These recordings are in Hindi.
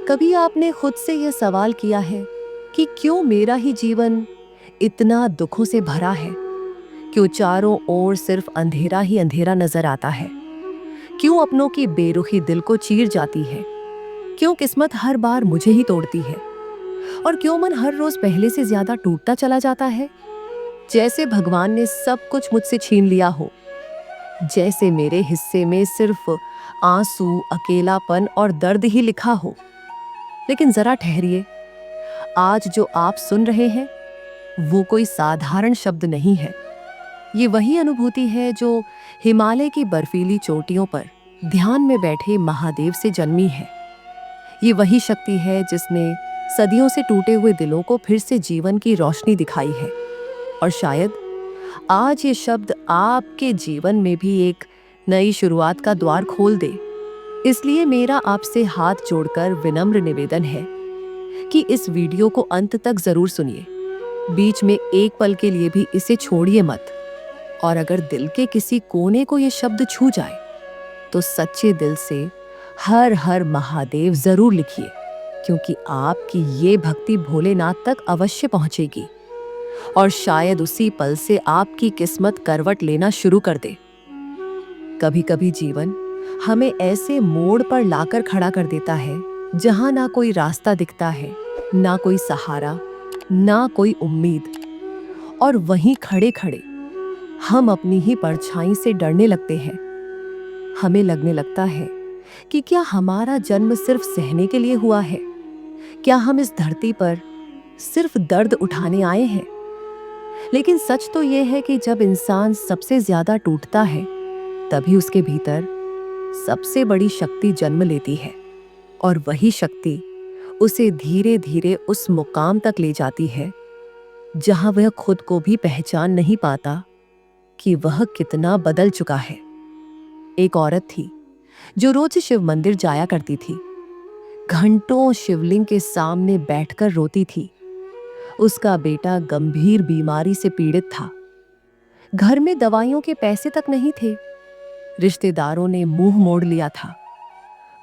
कभी आपने खुद से यह सवाल किया है कि क्यों मेरा ही जीवन इतना दुखों से भरा है? क्यों चारों ओर सिर्फ अंधेरा ही अंधेरा नजर आता है? क्यों अपनों की बेरुखी दिल को चीर जाती है? क्यों किस्मत हर बार मुझे ही तोड़ती है? और क्यों मन हर रोज पहले से ज्यादा टूटता चला जाता है? जैसे भगवान ने सब कुछ मुझसे छीन लिया हो, जैसे मेरे हिस्से में सिर्फ आंसू, अकेलापन और दर्द ही लिखा हो। लेकिन जरा ठहरिए, आज जो आप सुन रहे हैं वो कोई साधारण शब्द नहीं है। ये वही अनुभूति है जो हिमालय की बर्फीली चोटियों पर ध्यान में बैठे महादेव से जन्मी है। ये वही शक्ति है जिसने सदियों से टूटे हुए दिलों को फिर से जीवन की रोशनी दिखाई है। और शायद आज ये शब्द आपके जीवन में भी एक नई शुरुआत का द्वार खोल दे। इसलिए मेरा आपसे हाथ जोड़कर विनम्र निवेदन है कि इस वीडियो को अंत तक जरूर सुनिए। बीच में एक पल के लिए भी इसे छोड़िए मत। और अगर दिल के किसी कोने को ये शब्द छू जाए तो सच्चे दिल से हर हर महादेव जरूर लिखिए, क्योंकि आपकी ये भक्ति भोलेनाथ तक अवश्य पहुंचेगी और शायद उसी पल से आपकी किस्मत करवट लेना शुरू कर दे। कभी कभी जीवन हमें ऐसे मोड़ पर लाकर खड़ा कर देता है जहां ना कोई रास्ता दिखता है, ना कोई सहारा, ना कोई उम्मीद। और वहीं खड़े खड़े हम अपनी ही परछाई से डरने लगते हैं। हमें लगने लगता है कि क्या हमारा जन्म सिर्फ सहने के लिए हुआ है? क्या हम इस धरती पर सिर्फ दर्द उठाने आए हैं? लेकिन सच तो यह है कि जब इंसान सबसे ज्यादा टूटता है तभी उसके भीतर सबसे बड़ी शक्ति जन्म लेती है। और वही शक्ति उसे धीरे धीरे उस मुकाम तक ले जाती है जहां वह खुद को भी पहचान नहीं पाता कि वह कितना बदल चुका है। एक औरत थी जो रोज शिव मंदिर जाया करती थी। घंटों शिवलिंग के सामने बैठकर रोती थी। उसका बेटा गंभीर बीमारी से पीड़ित था। घर में दवाइयों के पैसे तक नहीं थे। रिश्तेदारों ने मुंह मोड़ लिया था।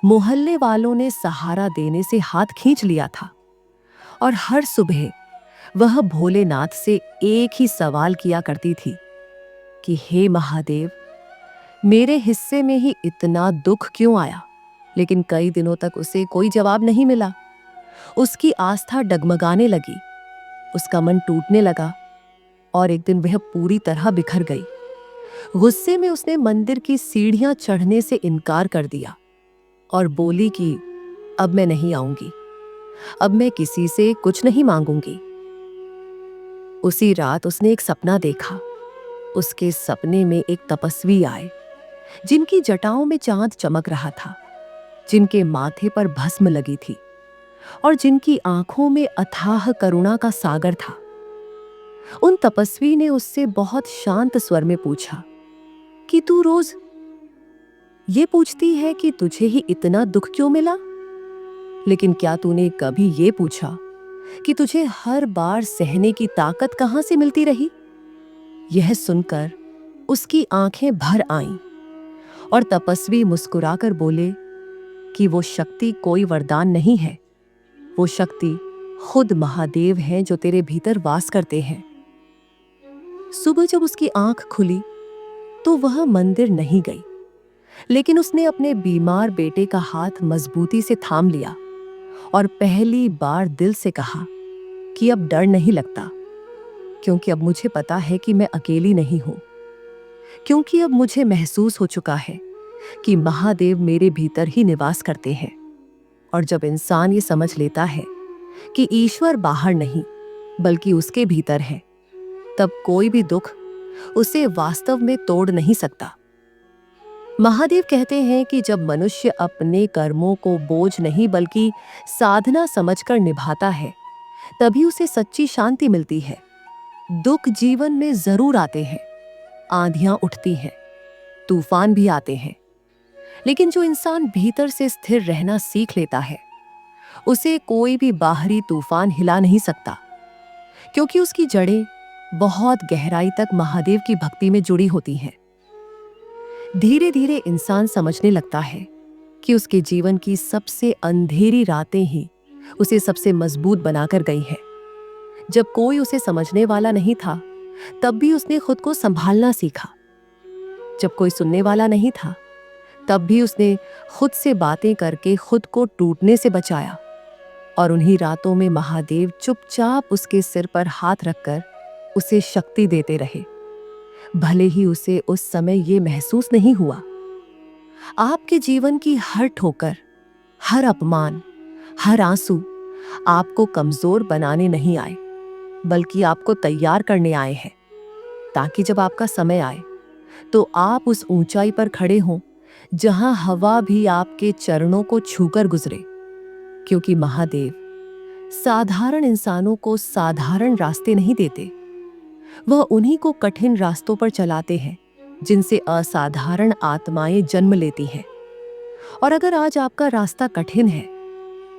मोहल्ले वालों ने सहारा देने से हाथ खींच लिया था। और हर सुबह वह भोलेनाथ से एक ही सवाल किया करती थी कि हे महादेव, मेरे हिस्से में ही इतना दुख क्यों आया? लेकिन कई दिनों तक उसे कोई जवाब नहीं मिला। उसकी आस्था डगमगाने लगी, उसका मन टूटने लगा और एक दिन वह पूरी तरह बिखर गई। गुस्से में उसने मंदिर की सीढ़ियां चढ़ने से इनकार कर दिया और बोली कि अब मैं नहीं आऊंगी, अब मैं किसी से कुछ नहीं मांगूंगी। उसी रात उसने एक सपना देखा। उसके सपने में एक तपस्वी आए जिनकी जटाओं में चांद चमक रहा था, जिनके माथे पर भस्म लगी थी और जिनकी आंखों में अथाह करुणा का सागर था। उन तपस्वी ने उससे बहुत शांत स्वर में पूछा कि तू रोज ये पूछती है कि तुझे ही इतना दुख क्यों मिला, लेकिन क्या तूने कभी ये पूछा कि तुझे हर बार सहने की ताकत कहां से मिलती रही? यह सुनकर उसकी आंखें भर आईं और तपस्वी मुस्कुराकर बोले कि वो शक्ति कोई वरदान नहीं है, वो शक्ति खुद महादेव हैं जो तेरे भीतर वास करते हैं। सुबह जब उसकी आंख खुली तो वह मंदिर नहीं गई, लेकिन उसने अपने बीमार बेटे का हाथ मजबूती से थाम लिया और पहली बार दिल से कहा कि अब डर नहीं लगता, क्योंकि अब मुझे पता है कि मैं अकेली नहीं हूं, क्योंकि अब मुझे महसूस हो चुका है कि महादेव मेरे भीतर ही निवास करते हैं। और जब इंसान ये समझ लेता है कि ईश्वर बाहर नहीं बल्कि उसके भीतर है, तब कोई भी दुख उसे वास्तव में तोड़ नहीं सकता। महादेव कहते हैं कि जब मनुष्य अपने कर्मों को बोझ नहीं बल्कि साधना समझकर निभाता है, तभी उसे सच्ची शांति मिलती है। दुख जीवन में जरूर आते हैं, आंधियां उठती हैं, तूफान भी आते हैं, लेकिन जो इंसान भीतर से स्थिर रहना सीख लेता है, उसे कोई भी बाहरी तूफान हिला नहीं सकता, क्योंकि उसकी जड़ें बहुत गहराई तक महादेव की भक्ति में जुड़ी होती हैं। धीरे धीरे इंसान समझने लगता है कि उसके जीवन की सबसे अंधेरी रातें ही उसे सबसे मजबूत बनाकर गई हैं। जब कोई उसे समझने वाला नहीं था, तब भी उसने खुद को संभालना सीखा। जब कोई सुनने वाला नहीं था, तब भी उसने खुद से बातें करके खुद को टूटने से बचाया। और उन्हीं रातों में महादेव चुपचाप उसके सिर पर हाथ रखकर उसे शक्ति देते रहे, भले ही उसे उस समय ये महसूस नहीं हुआ। आपके जीवन की हर ठोकर, हर अपमान, हर आंसू आपको कमजोर बनाने नहीं आए, बल्कि आपको तैयार करने आए हैं, ताकि जब आपका समय आए तो आप उस ऊंचाई पर खड़े हों जहां हवा भी आपके चरणों को छूकर गुजरे। क्योंकि महादेव साधारण इंसानों को साधारण रास्ते नहीं देते, वह उन्हीं को कठिन रास्तों पर चलाते हैं जिनसे असाधारण आत्माएं जन्म लेती हैं। और अगर आज आपका रास्ता कठिन है,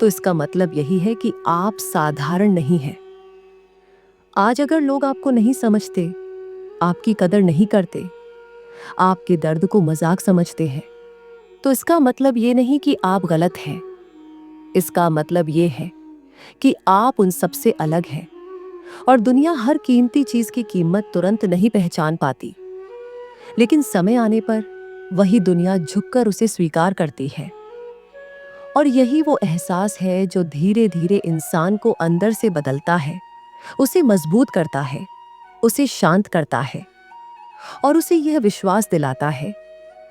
तो इसका मतलब यही है कि आप साधारण नहीं हैं। आज अगर लोग आपको नहीं समझते, आपकी कदर नहीं करते, आपके दर्द को मजाक समझते हैं, तो इसका मतलब ये नहीं कि आप गलत हैं। इसका मतलब ये है कि आप उन सबसे अलग हैं। और दुनिया हर कीमती चीज की कीमत तुरंत नहीं पहचान पाती, लेकिन समय आने पर वही दुनिया झुककर उसे स्वीकार करती है। और यही वो एहसास है जो धीरे धीरे इंसान को अंदर से बदलता है, उसे मजबूत करता है, उसे शांत करता है और उसे यह विश्वास दिलाता है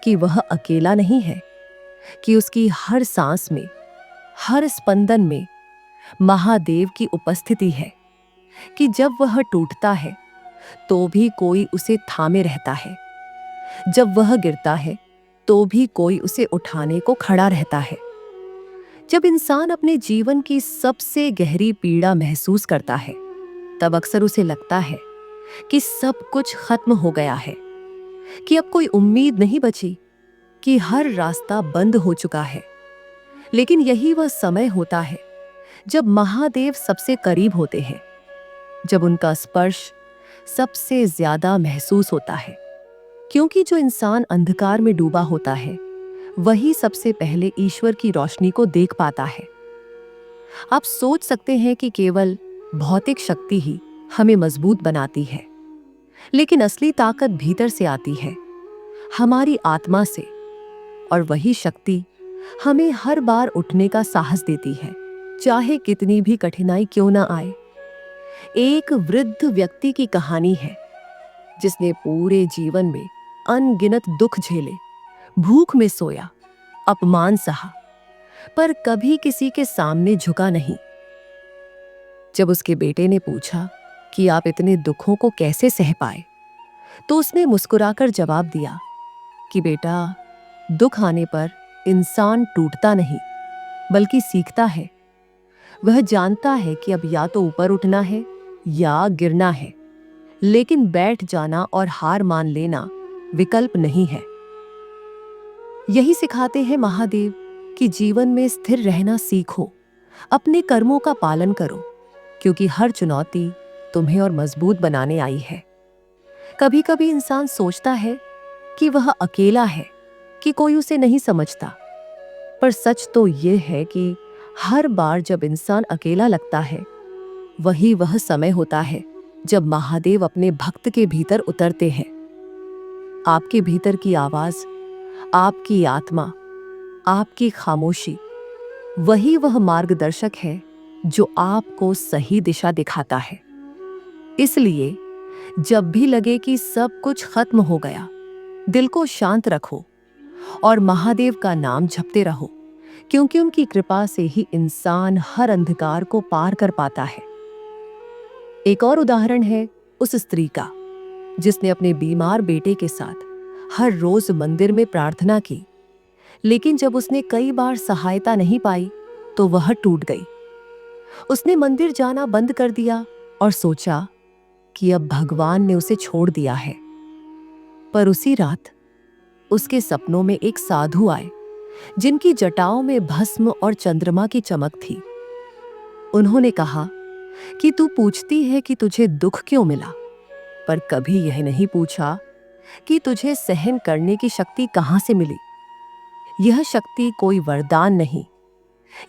कि वह अकेला नहीं है, कि उसकी हर सांस में, हर स्पंदन में महादेव की उपस्थिति है, कि जब वह टूटता है तो भी कोई उसे थामे रहता है, जब वह गिरता है तो भी कोई उसे उठाने को खड़ा रहता है। जब इंसान अपने जीवन की सबसे गहरी पीड़ा महसूस करता है, तब अक्सर उसे लगता है कि सब कुछ खत्म हो गया है, कि अब कोई उम्मीद नहीं बची, कि हर रास्ता बंद हो चुका है। लेकिन यही वह समय होता है जब महादेव सबसे करीब होते हैं, जब उनका स्पर्श सबसे ज्यादा महसूस होता है। क्योंकि जो इंसान अंधकार में डूबा होता है, वही सबसे पहले ईश्वर की रोशनी को देख पाता है। आप सोच सकते हैं कि केवल भौतिक शक्ति ही हमें मजबूत बनाती है, लेकिन असली ताकत भीतर से आती है, हमारी आत्मा से। और वही शक्ति हमें हर बार उठने का साहस देती है, चाहे कितनी भी कठिनाई क्यों ना आए। एक वृद्ध व्यक्ति की कहानी है जिसने पूरे जीवन में अनगिनत दुख झेले, भूख में सोया, अपमान सहा, पर कभी किसी के सामने झुका नहीं। जब उसके बेटे ने पूछा कि आप इतने दुखों को कैसे सह पाए, तो उसने मुस्कुराकर जवाब दिया कि बेटा, दुख आने पर इंसान टूटता नहीं, बल्कि सीखता है। वह जानता है कि अब या तो ऊपर उठना है या गिरना है, लेकिन बैठ जाना और हार मान लेना विकल्प नहीं है। यही सिखाते हैं महादेव कि जीवन में स्थिर रहना सीखो, अपने कर्मों का पालन करो, क्योंकि हर चुनौती तुम्हें और मजबूत बनाने आई है। कभी कभी इंसान सोचता है कि वह अकेला है, कि कोई उसे नहीं समझता, पर सच तो यह है कि हर बार जब इंसान अकेला लगता है, वही वह समय होता है जब महादेव अपने भक्त के भीतर उतरते हैं। आपके भीतर की आवाज, आपकी आत्मा, आपकी खामोशी, वही वह मार्गदर्शक है जो आपको सही दिशा दिखाता है। इसलिए जब भी लगे कि सब कुछ खत्म हो गया, दिल को शांत रखो और महादेव का नाम जपते रहो, क्योंकि उनकी कृपा से ही इंसान हर अंधकार को पार कर पाता है। एक और उदाहरण है उस स्त्री का जिसने अपने बीमार बेटे के साथ हर रोज मंदिर में प्रार्थना की, लेकिन जब उसने कई बार सहायता नहीं पाई तो वह टूट गई। उसने मंदिर जाना बंद कर दिया और सोचा कि अब भगवान ने उसे छोड़ दिया है। पर उसी रात उसके सपनों में एक साधु आए जिनकी जटाओं में भस्म और चंद्रमा की चमक थी। उन्होंने कहा कि तू पूछती है कि तुझे दुख क्यों मिला, पर कभी यह नहीं पूछा कि तुझे सहन करने की शक्ति कहां से मिली। यह शक्ति कोई वरदान नहीं,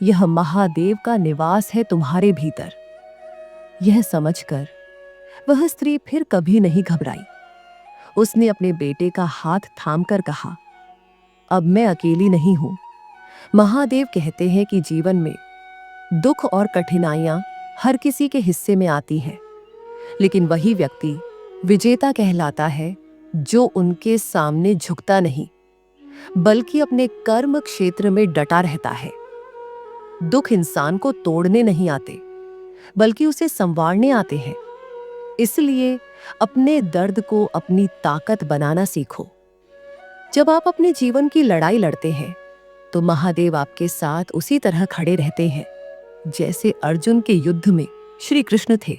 यह महादेव का निवास है तुम्हारे भीतर। यह समझकर वह स्त्री फिर कभी नहीं घबराई। उसने अपने बेटे का हाथ थामकर कहा, अब मैं अकेली नहीं हूं। महादेव कहते हैं कि जीवन में दुख और कठिनाइयां हर किसी के हिस्से में आती हैं, लेकिन वही व्यक्ति विजेता कहलाता है जो उनके सामने झुकता नहीं, बल्कि अपने कर्म क्षेत्र में डटा रहता है। दुख इंसान को तोड़ने नहीं आते, बल्कि उसे संवारने आते हैं। इसलिए अपने दर्द को अपनी ताकत बनाना सीखो। जब आप अपने जीवन की लड़ाई लड़ते हैं तो महादेव आपके साथ उसी तरह खड़े रहते हैं जैसे अर्जुन के युद्ध में श्री कृष्ण थे।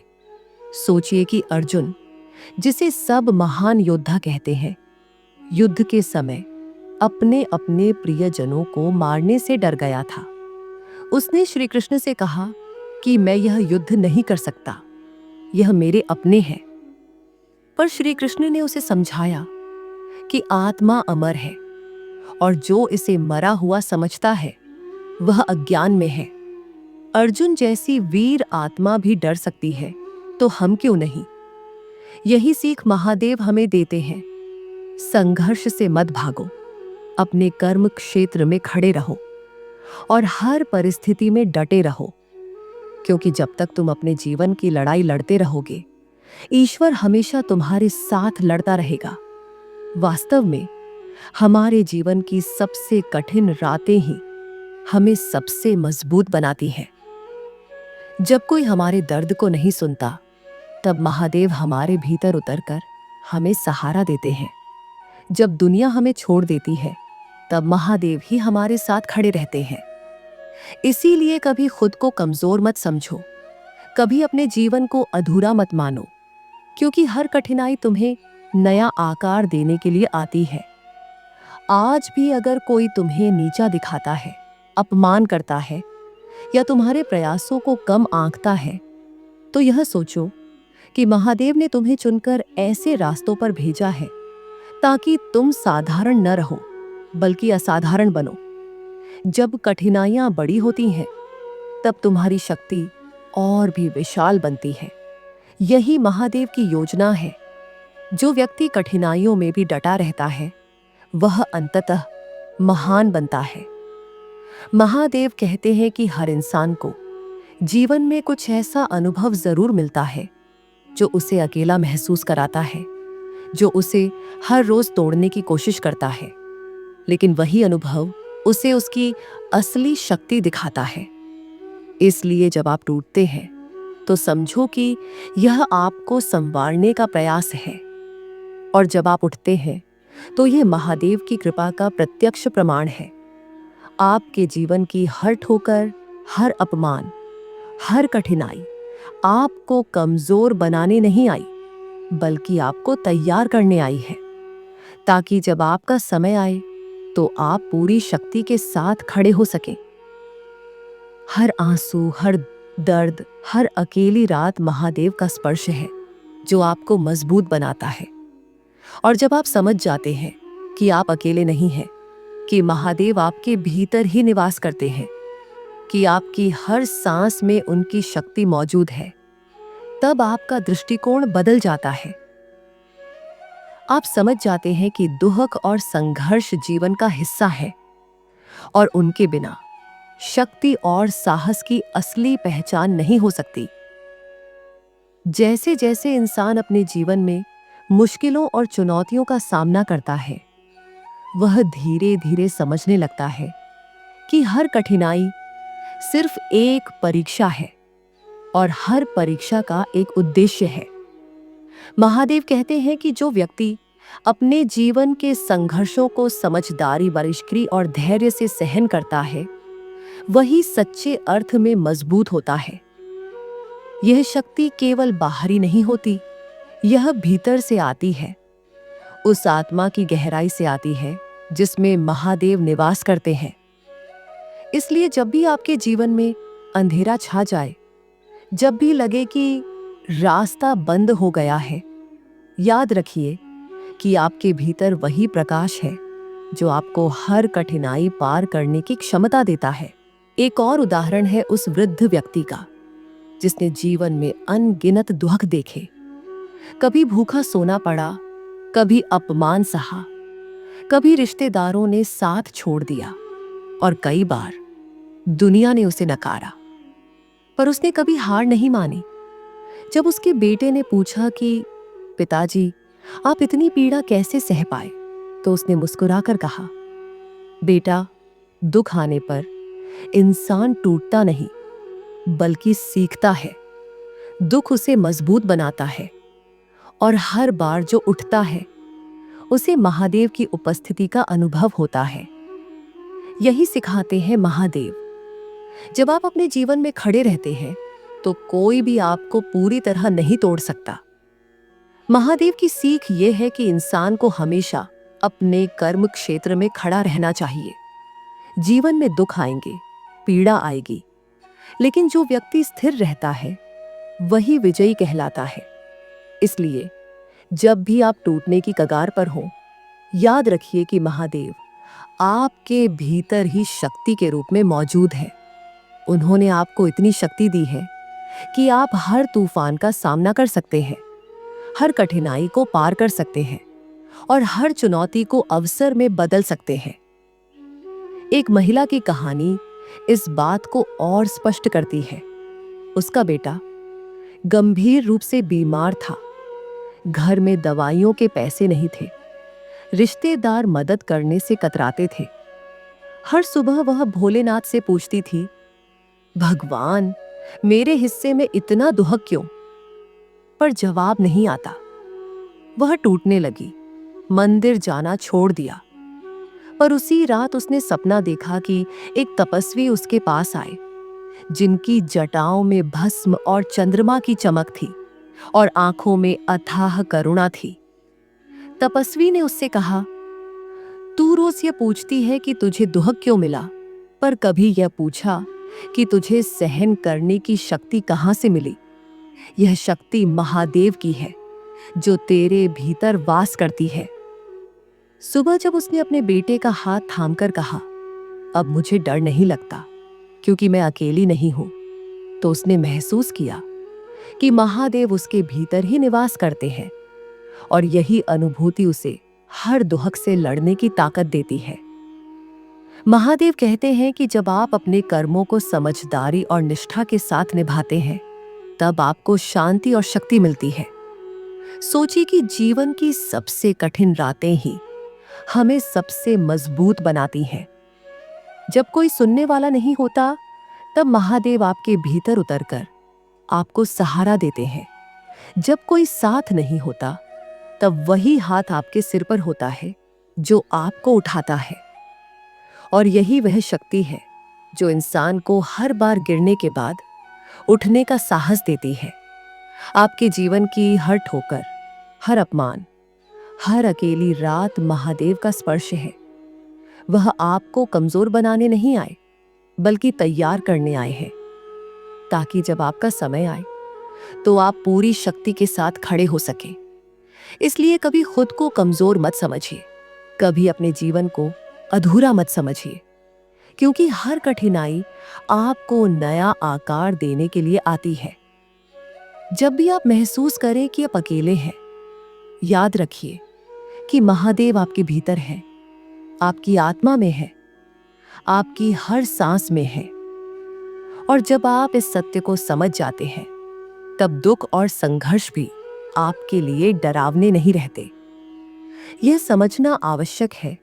सोचिए कि अर्जुन, जिसे सब महान योद्धा कहते हैं, युद्ध के समय अपने अपने प्रियजनों को मारने से डर गया था। उसने श्री कृष्ण से कहा कि मैं यह युद्ध नहीं कर सकता, यह मेरे अपने हैं। पर श्री कृष्ण ने उसे समझाया कि आत्मा अमर है और जो इसे मरा हुआ समझता है वह अज्ञान में है। अर्जुन जैसी वीर आत्मा भी डर सकती है, तो हम क्यों नहीं। यही सीख महादेव हमें देते हैं। संघर्ष से मत भागो, अपने कर्म क्षेत्र में खड़े रहो और हर परिस्थिति में डटे रहो, क्योंकि जब तक तुम अपने जीवन की लड़ाई लड़ते रहोगे, ईश्वर हमेशा तुम्हारे साथ लड़ता रहेगा। वास्तव में हमारे जीवन की सबसे कठिन रातें ही हमें सबसे मजबूत बनाती हैं। जब कोई हमारे दर्द को नहीं सुनता, तब महादेव हमारे भीतर उतरकर हमें सहारा देते हैं। जब दुनिया हमें छोड़ देती है, तब महादेव ही हमारे साथ खड़े रहते हैं। इसीलिए कभी खुद को कमजोर मत समझो, कभी अपने जीवन को अधूरा मत मानो, क्योंकि हर कठिनाई तुम्हें नया आकार देने के लिए आती है। आज भी अगर कोई तुम्हें नीचा दिखाता है, अपमान करता है या तुम्हारे प्रयासों को कम आंकता है, तो यह सोचो कि महादेव ने तुम्हें चुनकर ऐसे रास्तों पर भेजा है ताकि तुम साधारण न रहो, बल्कि असाधारण बनो। जब कठिनाइयां बड़ी होती हैं, तब तुम्हारी शक्ति और भी विशाल बनती है। यही महादेव की योजना है। जो व्यक्ति कठिनाइयों में भी डटा रहता है, वह अंततः महान बनता है। महादेव कहते हैं कि हर इंसान को जीवन में कुछ ऐसा अनुभव जरूर मिलता है जो उसे अकेला महसूस कराता है, जो उसे हर रोज तोड़ने की कोशिश करता है, लेकिन वही अनुभव उसे उसकी असली शक्ति दिखाता है। इसलिए जब आप टूटते हैं तो समझो कि यह आपको संवारने का प्रयास है, और जब आप उठते हैं तो यह महादेव की कृपा का प्रत्यक्ष प्रमाण है। आपके जीवन की हर ठोकर, हर अपमान, हर कठिनाई आपको कमजोर बनाने नहीं आई, बल्कि आपको तैयार करने आई है, ताकि जब आपका समय आए तो आप पूरी शक्ति के साथ खड़े हो सकें। हर आंसू, हर दर्द, हर अकेली रात महादेव का स्पर्श है जो आपको मजबूत बनाता है। और जब आप समझ जाते हैं कि आप अकेले नहीं हैं, कि महादेव आपके भीतर ही निवास करते हैं, कि आपकी हर सांस में उनकी शक्ति मौजूद है, तब आपका दृष्टिकोण बदल जाता है। आप समझ जाते हैं कि दुख और संघर्ष जीवन का हिस्सा है और उनके बिना शक्ति और साहस की असली पहचान नहीं हो सकती। जैसे जैसे इंसान अपने जीवन में मुश्किलों और चुनौतियों का सामना करता है, वह धीरे धीरे समझने लगता है कि हर कठिनाई सिर्फ एक परीक्षा है और हर परीक्षा का एक उद्देश्य है। महादेव कहते हैं कि जो व्यक्ति अपने जीवन के संघर्षों को समझदारी, बरिश्करी और धैर्य से सहन करता है, वही सच्चे अर्थ में मजबूत होता है। यह शक्ति केवल बाहरी नहीं होती, यह भीतर से आती है, उस आत्मा की गहराई से आती है जिसमें महादेव निवास करते हैं। इसलिए जब भी आपके जीवन में अंधेरा छा जाए, जब भी लगे कि रास्ता बंद हो गया है, याद रखिए कि आपके भीतर वही प्रकाश है जो आपको हर कठिनाई पार करने की क्षमता देता है। एक और उदाहरण है उस वृद्ध व्यक्ति का जिसने जीवन में अनगिनत दुख देखे। कभी भूखा सोना पड़ा, कभी अपमान सहा, कभी रिश्तेदारों ने साथ छोड़ दिया और कई बार दुनिया ने उसे नकारा। पर उसने कभी हार नहीं मानी। जब उसके बेटे ने पूछा कि पिताजी, आप इतनी पीड़ा कैसे सह पाए, तो उसने मुस्कुराकर कहा, बेटा, दुख आने पर इंसान टूटता नहीं बल्कि सीखता है। दुख उसे मजबूत बनाता है और हर बार जो उठता है उसे महादेव की उपस्थिति का अनुभव होता है। यही सिखाते हैं महादेव। जब आप अपने जीवन में खड़े रहते हैं तो कोई भी आपको पूरी तरह नहीं तोड़ सकता। महादेव की सीख यह है कि इंसान को हमेशा अपने कर्म क्षेत्र में खड़ा रहना चाहिए। जीवन में दुख आएंगे, पीड़ा आएगी, लेकिन जो व्यक्ति स्थिर रहता है वही विजयी कहलाता है। इसलिए जब भी आप टूटने की कगार पर हो, याद रखिए कि महादेव आपके भीतर ही शक्ति के रूप में मौजूद है। उन्होंने आपको इतनी शक्ति दी है कि आप हर तूफान का सामना कर सकते हैं, हर कठिनाई को पार कर सकते हैं और हर चुनौती को अवसर में बदल सकते हैं। एक महिला की कहानी इस बात को और स्पष्ट करती है। उसका बेटा गंभीर रूप से बीमार था। घर में दवाइयों के पैसे नहीं थे। रिश्तेदार मदद करने से कतराते थे। हर सुबह वह भोलेनाथ से पूछती थी, भगवान, मेरे हिस्से में इतना दुख क्यों? पर जवाब नहीं आता। वह टूटने लगी, मंदिर जाना छोड़ दिया। पर उसी रात उसने सपना देखा कि एक तपस्वी उसके पास आए, जिनकी जटाओं में भस्म और चंद्रमा की चमक थी और आंखों में अथाह करुणा थी। तपस्वी ने उससे कहा, तू रोज ये पूछती है कि तुझे दुख क्यों मिला, पर कभी यह पूछा कि तुझे सहन करने की शक्ति कहां से मिली? यह शक्ति महादेव की है, जो तेरे भीतर वास करती है। सुबह जब उसने अपने बेटे का हाथ थामकर कहा, अब मुझे डर नहीं लगता क्योंकि मैं अकेली नहीं हूं, तो उसने महसूस किया कि महादेव उसके भीतर ही निवास करते हैं और यही अनुभूति उसे हर दुख से लड़ने की ताकत देती है। महादेव कहते हैं कि जब आप अपने कर्मों को समझदारी और निष्ठा के साथ निभाते हैं, तब आपको शांति और शक्ति मिलती है। सोचिए कि जीवन की सबसे कठिन रातें ही हमें सबसे मजबूत बनाती हैं। जब कोई सुनने वाला नहीं होता, तब महादेव आपके भीतर उतरकर आपको सहारा देते हैं। जब कोई साथ नहीं होता, तब वही हाथ आपके सिर पर होता है जो आपको उठाता है। और यही वह शक्ति है जो इंसान को हर बार गिरने के बाद उठने का साहस देती है। आपके जीवन की हर ठोकर, हर अपमान, हर अकेली रात महादेव का स्पर्श है। वह आपको कमजोर बनाने नहीं आए, बल्कि तैयार करने आए हैं, ताकि जब आपका समय आए तो आप पूरी शक्ति के साथ खड़े हो सकें। इसलिए कभी खुद को कमजोर मत समझिए, कभी अपने जीवन को अधूरा मत समझिए, क्योंकि हर कठिनाई आपको नया आकार देने के लिए आती है। जब भी आप महसूस करें कि आप अकेले हैं, याद रखिए कि महादेव आपके भीतर है, आपकी आत्मा में है, आपकी हर सांस में है। और जब आप इस सत्य को समझ जाते हैं, तब दुख और संघर्ष भी आपके लिए डरावने नहीं रहते। यह समझना आवश्यक है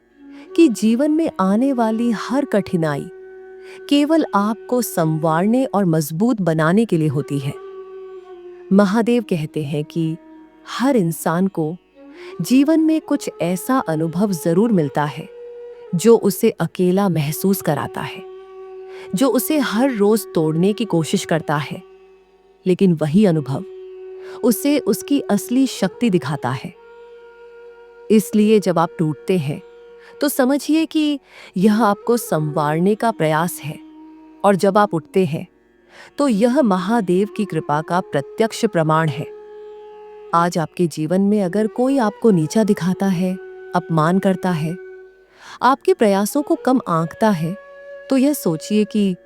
कि जीवन में आने वाली हर कठिनाई केवल आपको संवारने और मजबूत बनाने के लिए होती है। महादेव कहते हैं कि हर इंसान को जीवन में कुछ ऐसा अनुभव जरूर मिलता है जो उसे अकेला महसूस कराता है, जो उसे हर रोज तोड़ने की कोशिश करता है, लेकिन वही अनुभव उसे उसकी असली शक्ति दिखाता है। इसलिए जब आप टूटते हैं तो समझिए कि यह आपको संवारने का प्रयास है, और जब आप उठते हैं तो यह महादेव की कृपा का प्रत्यक्ष प्रमाण है। आज आपके जीवन में अगर कोई आपको नीचा दिखाता है, अपमान करता है, आपके प्रयासों को कम आंकता है, तो यह सोचिए कि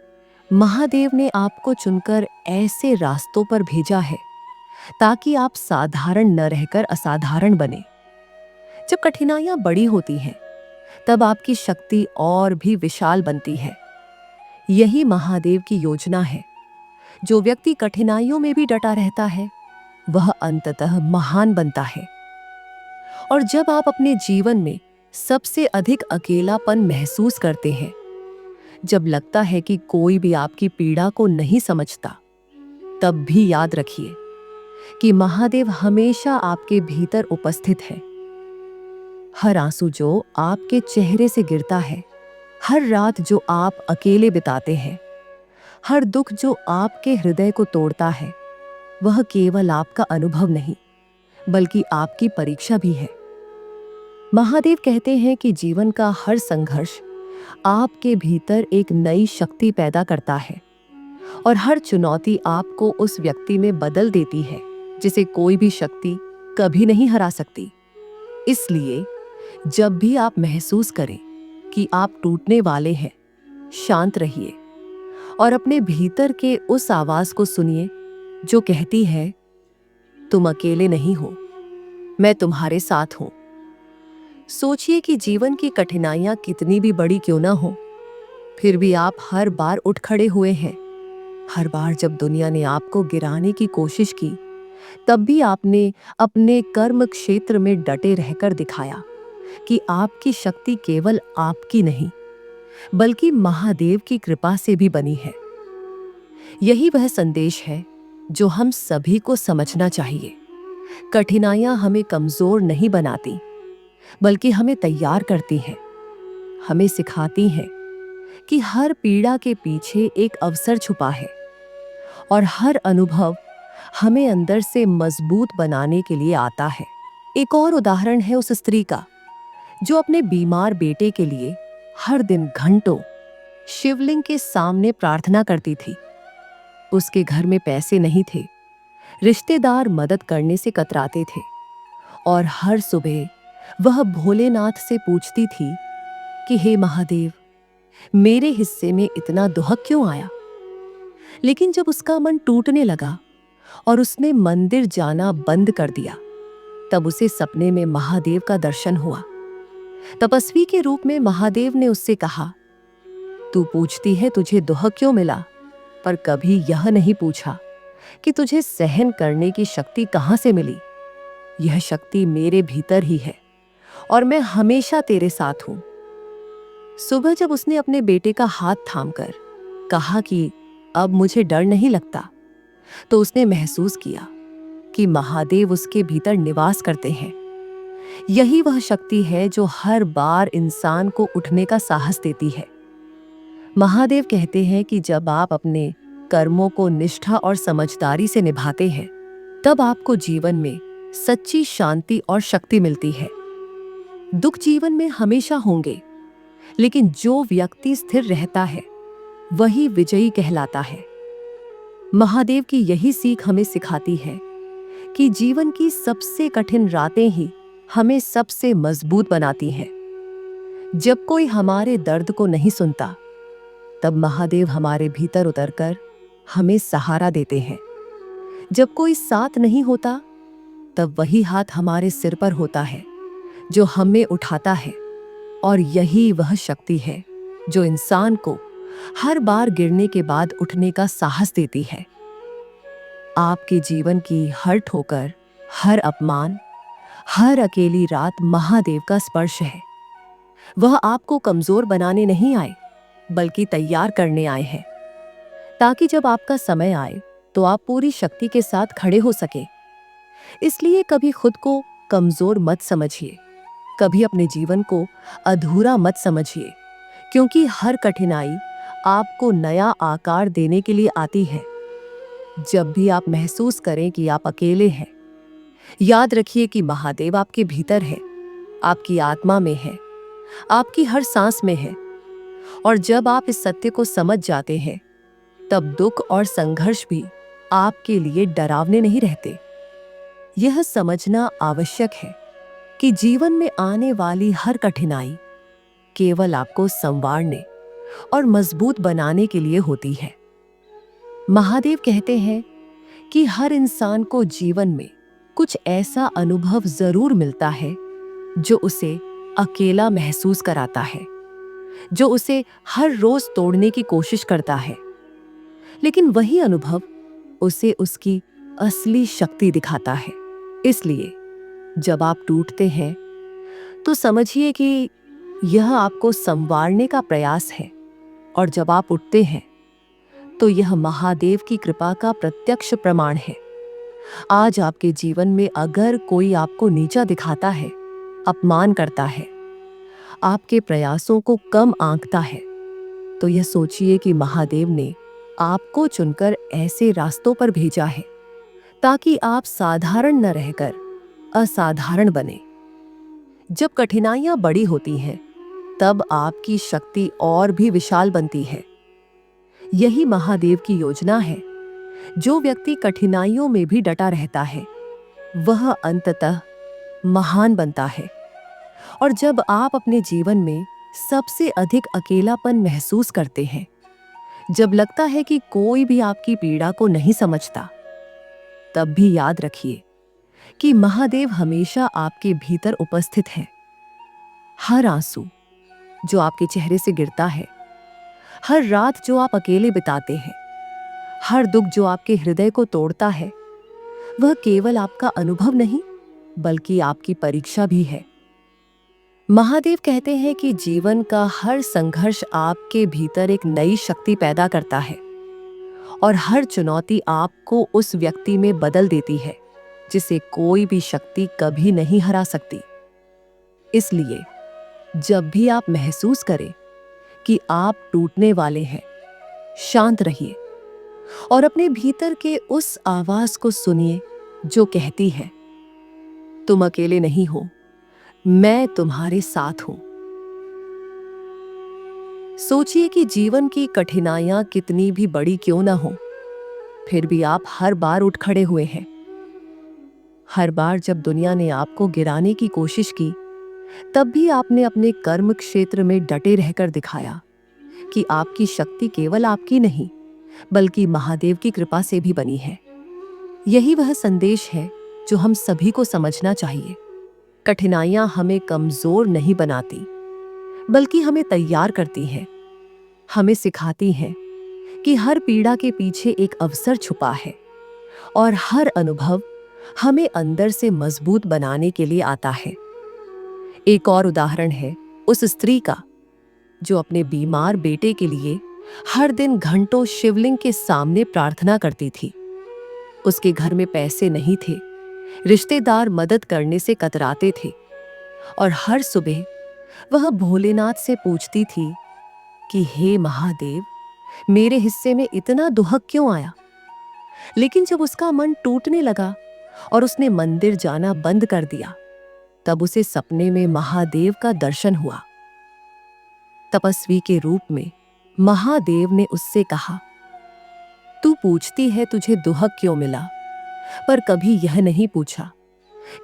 महादेव ने आपको चुनकर ऐसे रास्तों पर भेजा है ताकि आप साधारण न रहकर असाधारण बने। जब कठिनाइयां बड़ी होती हैं, तब आपकी शक्ति और भी विशाल बनती है। यही महादेव की योजना है। जो व्यक्ति कठिनाइयों में भी डटा रहता है, वह अंततः महान बनता है। और जब आप अपने जीवन में सबसे अधिक अकेलापन महसूस करते हैं, जब लगता है कि कोई भी आपकी पीड़ा को नहीं समझता, तब भी याद रखिए कि महादेव हमेशा आपके भीतर उपस्थित है। हर आंसू जो आपके चेहरे से गिरता है, हर रात जो आप अकेले बिताते हैं, हर दुख जो आपके हृदय को तोड़ता है, वह केवल आपका अनुभव नहीं, बल्कि आपकी परीक्षा भी है। महादेव कहते हैं कि जीवन का हर संघर्ष आपके भीतर एक नई शक्ति पैदा करता है और हर चुनौती आपको उस व्यक्ति में बदल देती है जिसे कोई भी शक्ति कभी नहीं हरा सकती। इसलिए जब भी आप महसूस करें कि आप टूटने वाले हैं, शांत रहिए और अपने भीतर के उस आवाज को सुनिए जो कहती है, तुम अकेले नहीं हो, मैं तुम्हारे साथ हूं। सोचिए कि जीवन की कठिनाइयां कितनी भी बड़ी क्यों ना हो, फिर भी आप हर बार उठ खड़े हुए हैं। हर बार जब दुनिया ने आपको गिराने की कोशिश की, तब भी आपने अपने कर्म क्षेत्र में डटे रहकर दिखाया कि आपकी शक्ति केवल आपकी नहीं, बल्कि महादेव की कृपा से भी बनी है। यही वह संदेश है जो हम सभी को समझना चाहिए। कठिनाइयां हमें कमजोर नहीं बनाती, बल्कि हमें तैयार करती हैं। हमें सिखाती हैं कि हर पीड़ा के पीछे एक अवसर छुपा है और हर अनुभव हमें अंदर से मजबूत बनाने के लिए आता है। एक और उदाहरण है उस स्त्री का जो अपने बीमार बेटे के लिए हर दिन घंटों शिवलिंग के सामने प्रार्थना करती थी। उसके घर में पैसे नहीं थे, रिश्तेदार मदद करने से कतराते थे और हर सुबह वह भोलेनाथ से पूछती थी कि हे महादेव, मेरे हिस्से में इतना दुख क्यों आया। लेकिन जब उसका मन टूटने लगा और उसने मंदिर जाना बंद कर दिया, तब उसे सपने में महादेव का दर्शन हुआ। तपस्वी के रूप में महादेव ने उससे कहा, तू पूछती है तुझे दुख क्यों मिला, पर कभी यह नहीं पूछा कि तुझे सहन करने की शक्ति कहां से मिली। यह शक्ति मेरे भीतर ही है और मैं हमेशा तेरे साथ हूं। सुबह जब उसने अपने बेटे का हाथ थामकर कहा कि अब मुझे डर नहीं लगता, तो उसने महसूस किया कि महादेव उसके भीतर निवास करते हैं। यही वह शक्ति है जो हर बार इंसान को उठने का साहस देती है। महादेव कहते हैं कि जब आप अपने कर्मों को निष्ठा और समझदारी से निभाते हैं, तब आपको जीवन में सच्ची शांति और शक्ति मिलती है। दुख जीवन में हमेशा होंगे, लेकिन जो व्यक्ति स्थिर रहता है वही विजयी कहलाता है। महादेव की यही सीख हमें सिखाती है कि जीवन की सबसे कठिन रातें ही हमें सबसे मजबूत बनाती हैं। जब कोई हमारे दर्द को नहीं सुनता, तब महादेव हमारे भीतर उतरकर हमें सहारा देते हैं। जब कोई साथ नहीं होता, तब वही हाथ हमारे सिर पर होता है जो हमें उठाता है। और यही वह शक्ति है जो इंसान को हर बार गिरने के बाद उठने का साहस देती है। आपके जीवन की हर ठोकर, हर अपमान, हर अकेली रात महादेव का स्पर्श है। वह आपको कमजोर बनाने नहीं आए, बल्कि तैयार करने आए हैं, ताकि जब आपका समय आए तो आप पूरी शक्ति के साथ खड़े हो सके। इसलिए कभी खुद को कमजोर मत समझिए, कभी अपने जीवन को अधूरा मत समझिए, क्योंकि हर कठिनाई आपको नया आकार देने के लिए आती है। जब भी आप महसूस करें कि आप अकेले हैं, याद रखिए कि महादेव आपके भीतर है, आपकी आत्मा में है, आपकी हर सांस में है। और जब आप इस सत्य को समझ जाते हैं, तब दुख और संघर्ष भी आपके लिए डरावने नहीं रहते। यह समझना आवश्यक है कि जीवन में आने वाली हर कठिनाई केवल आपको संवारने और मजबूत बनाने के लिए होती है। महादेव कहते हैं कि हर इंसान को जीवन में कुछ ऐसा अनुभव जरूर मिलता है जो उसे अकेला महसूस कराता है, जो उसे हर रोज तोड़ने की कोशिश करता है। लेकिन वही अनुभव उसे उसकी असली शक्ति दिखाता है। इसलिए जब आप टूटते हैं तो समझिए कि यह आपको संवारने का प्रयास है, और जब आप उठते हैं तो यह महादेव की कृपा का प्रत्यक्ष प्रमाण है। आज आपके जीवन में अगर कोई आपको नीचा दिखाता है, अपमान करता है, आपके प्रयासों को कम आंकता है, तो यह सोचिए कि महादेव ने आपको चुनकर ऐसे रास्तों पर भेजा है ताकि आप साधारण न रहकर असाधारण बने। जब कठिनाइयां बड़ी होती हैं, तब आपकी शक्ति और भी विशाल बनती है। यही महादेव की योजना है। जो व्यक्ति कठिनाइयों में भी डटा रहता है, वह अंततः महान बनता है। और जब आप अपने जीवन में सबसे अधिक अकेलापन महसूस करते हैं, जब लगता है कि कोई भी आपकी पीड़ा को नहीं समझता, तब भी याद रखिए कि महादेव हमेशा आपके भीतर उपस्थित है। हर आंसू जो आपके चेहरे से गिरता है, हर रात जो आप अकेले बिताते हैं, हर दुख जो आपके हृदय को तोड़ता है, वह केवल आपका अनुभव नहीं बल्कि आपकी परीक्षा भी है। महादेव कहते हैं कि जीवन का हर संघर्ष आपके भीतर एक नई शक्ति पैदा करता है, और हर चुनौती आपको उस व्यक्ति में बदल देती है जिसे कोई भी शक्ति कभी नहीं हरा सकती। इसलिए जब भी आप महसूस करें कि आप टूटने वाले हैं, शांत रहिए और अपने भीतर के उस आवाज को सुनिए जो कहती है, तुम अकेले नहीं हो, मैं तुम्हारे साथ हूं। सोचिए कि जीवन की कठिनाइयां कितनी भी बड़ी क्यों ना हो, फिर भी आप हर बार उठ खड़े हुए हैं। हर बार जब दुनिया ने आपको गिराने की कोशिश की, तब भी आपने अपने कर्म क्षेत्र में डटे रहकर दिखाया कि आपकी शक्ति केवल आपकी नहीं बल्कि महादेव की कृपा से भी बनी है। यही वह संदेश है जो हम सभी को समझना चाहिए। कठिनाइयां हमें कमजोर नहीं बनाती बल्कि हमें तैयार करती हैं। हमें सिखाती हैं कि हर पीड़ा के पीछे एक अवसर छुपा है, और हर अनुभव हमें अंदर से मजबूत बनाने के लिए आता है। एक और उदाहरण है उस स्त्री का जो अपने बीमार बेटे के लिए हर दिन घंटों शिवलिंग के सामने प्रार्थना करती थी। उसके घर में पैसे नहीं थे, रिश्तेदार मदद करने से कतराते थे, और हर सुबह वह भोलेनाथ से पूछती थी कि हे महादेव, मेरे हिस्से में इतना दुहक क्यों आया। लेकिन जब उसका मन टूटने लगा और उसने मंदिर जाना बंद कर दिया, तब उसे सपने में महादेव का दर्शन हुआ। तपस्वी के रूप में महादेव ने उससे कहा, तू पूछती है तुझे दुहक क्यों मिला, पर कभी यह नहीं पूछा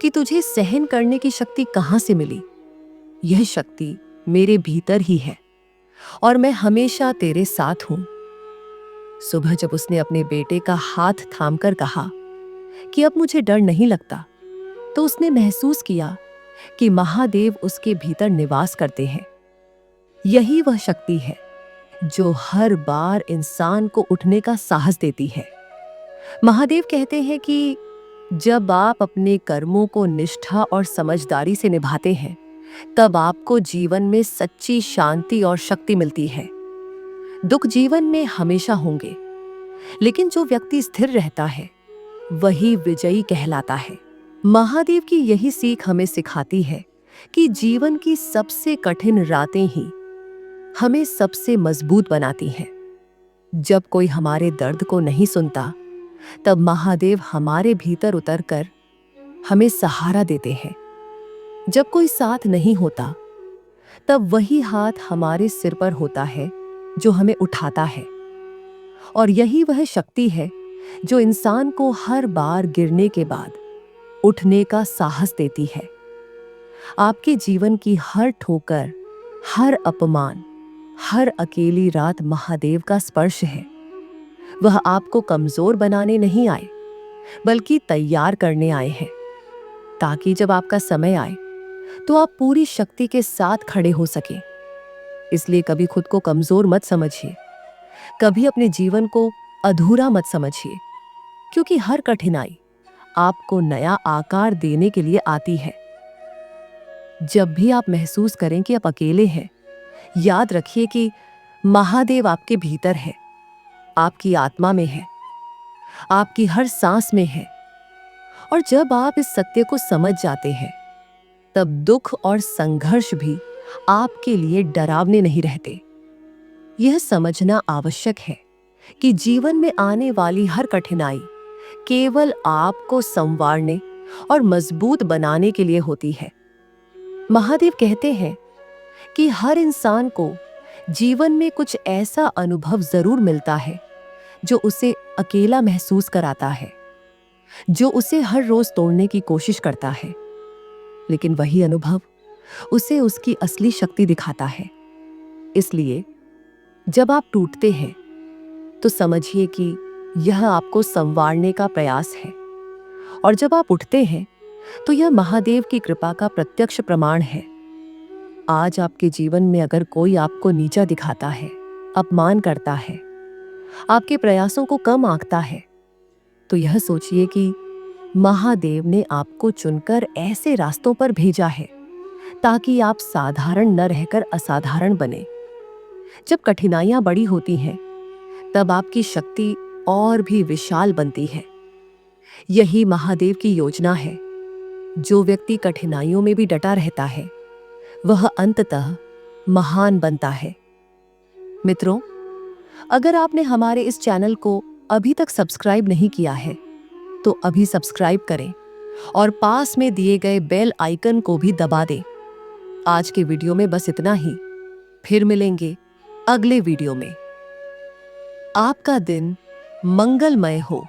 कि तुझे सहन करने की शक्ति कहां से मिली। यह शक्ति मेरे भीतर ही है और मैं हमेशा तेरे साथ हूं। सुबह जब उसने अपने बेटे का हाथ थामकर कहा कि अब मुझे डर नहीं लगता, तो उसने महसूस किया कि महादेव उसके भीतर निवास करते हैं। यही वह शक्ति है जो हर बार इंसान को उठने का साहस देती है। महादेव कहते हैं कि जब आप अपने कर्मों को निष्ठा और समझदारी से निभाते हैं, तब आपको जीवन में सच्ची शांति और शक्ति मिलती है। दुख जीवन में हमेशा होंगे, लेकिन जो व्यक्ति स्थिर रहता है वही विजयी कहलाता है। महादेव की यही सीख हमें सिखाती है कि जीवन की सबसे कठिन रातें ही हमें सबसे मजबूत बनाती हैं। जब कोई हमारे दर्द को नहीं सुनता, तब महादेव हमारे भीतर उतरकर हमें सहारा देते हैं। जब कोई साथ नहीं होता, तब वही हाथ हमारे सिर पर होता है जो हमें उठाता है। और यही वह शक्ति है जो इंसान को हर बार गिरने के बाद उठने का साहस देती है। आपके जीवन की हर ठोकर, हर अपमान, हर अकेली रात महादेव का स्पर्श है। वह आपको कमजोर बनाने नहीं आए, बल्कि तैयार करने आए हैं, ताकि जब आपका समय आए तो आप पूरी शक्ति के साथ खड़े हो सकें। इसलिए कभी खुद को कमजोर मत समझिए, कभी अपने जीवन को अधूरा मत समझिए, क्योंकि हर कठिनाई आपको नया आकार देने के लिए आती है। जब भी आप महसूस करें कि आप अकेले हैं, याद रखिए कि महादेव आपके भीतर है, आपकी आत्मा में है, आपकी हर सांस में है। और जब आप इस सत्य को समझ जाते हैं, तब दुख और संघर्ष भी आपके लिए डरावने नहीं रहते। यह समझना आवश्यक है कि जीवन में आने वाली हर कठिनाई केवल आपको संवारने और मजबूत बनाने के लिए होती है। महादेव कहते हैं कि हर इंसान को जीवन में कुछ ऐसा अनुभव जरूर मिलता है जो उसे अकेला महसूस कराता है, जो उसे हर रोज तोड़ने की कोशिश करता है, लेकिन वही अनुभव उसे उसकी असली शक्ति दिखाता है। इसलिए जब आप टूटते हैं तो समझिए कि यह आपको संवारने का प्रयास है, और जब आप उठते हैं तो यह महादेव की कृपा का प्रत्यक्ष प्रमाण है। आज आपके जीवन में अगर कोई आपको नीचा दिखाता है, अपमान करता है, आपके प्रयासों को कम आंकता है, तो यह सोचिए कि महादेव ने आपको चुनकर ऐसे रास्तों पर भेजा है ताकि आप साधारण न रहकर असाधारण बने। जब कठिनाइयां बड़ी होती हैं, तब आपकी शक्ति और भी विशाल बनती है। यही महादेव की योजना है। जो व्यक्ति कठिनाइयों में भी डटा रहता है, वह अंततः महान बनता है। मित्रों, अगर आपने हमारे इस चैनल को अभी तक सब्सक्राइब नहीं किया है, तो अभी सब्सक्राइब करें और पास में दिए गए बेल आइकन को भी दबा दें। आज के वीडियो में बस इतना ही। फिर मिलेंगे अगले वीडियो में। आपका दिन मंगलमय हो।